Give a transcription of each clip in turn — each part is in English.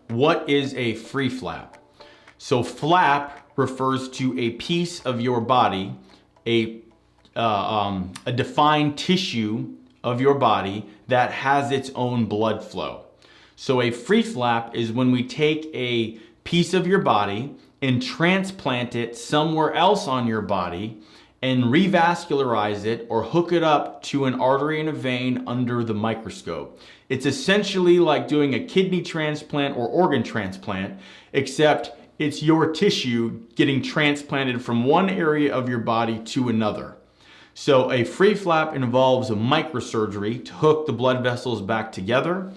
What is a free flap? So flap refers to a piece of your body, a defined tissue of your body that has its own blood flow. So a free flap is when we take a piece of your body and transplant it somewhere else on your body and revascularize it or hook it up to an artery and a vein under the microscope. It's essentially like doing a kidney transplant or organ transplant, except it's your tissue getting transplanted from one area of your body to another. So a free flap involves a microsurgery to hook the blood vessels back together,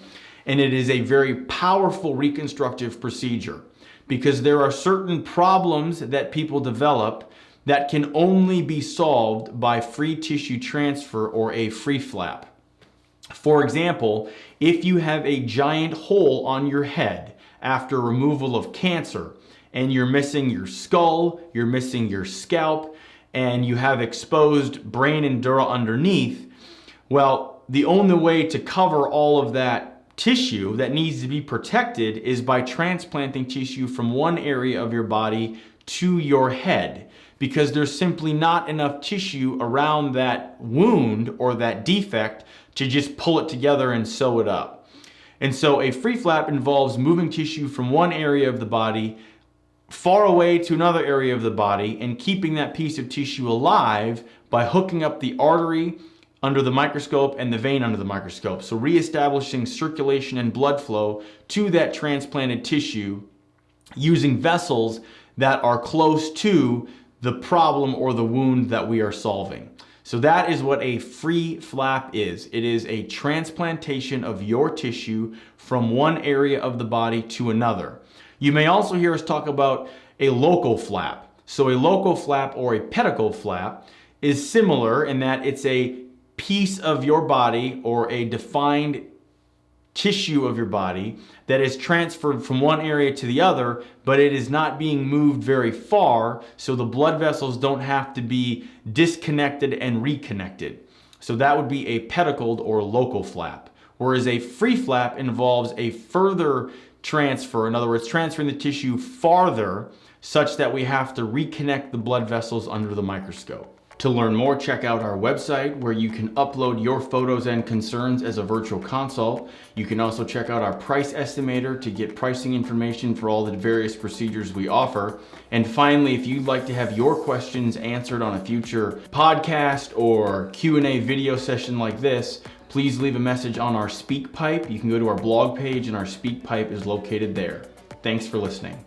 and it is a very powerful reconstructive procedure because there are certain problems that people develop that can only be solved by free tissue transfer or a free flap. For example, if you have a giant hole on your head after removal of cancer and you're missing your skull, you're missing your scalp, and you have exposed brain and dura underneath, well, the only way to cover all of that tissue that needs to be protected is by transplanting tissue from one area of your body to your head, because there's simply not enough tissue around that wound or that defect to just pull it together and sew it up. And so a free flap involves moving tissue from one area of the body far away to another area of the body and keeping that piece of tissue alive by hooking up the artery under the microscope and the vein under the microscope. So reestablishing circulation and blood flow to that transplanted tissue using vessels that are close to the problem or the wound that we are solving. So that is what a free flap is. It is a transplantation of your tissue from one area of the body to another. You may also hear us talk about a local flap. So a local flap or a pedicle flap is similar in that it's a piece of your body or a defined tissue of your body that is transferred from one area to the other, but it is not being moved very far, so the blood vessels don't have to be disconnected and reconnected. So that would be a pedicled or local flap. Whereas a free flap involves a further transfer, in other words, transferring the tissue farther such that we have to reconnect the blood vessels under the microscope. To learn more, check out our website where you can upload your photos and concerns as a virtual consult. You can also check out our price estimator to get pricing information for all the various procedures we offer. And finally, if you'd like to have your questions answered on a future podcast or Q&A video session like this, please leave a message on our SpeakPipe. You can go to our blog page and our SpeakPipe is located there. Thanks for listening.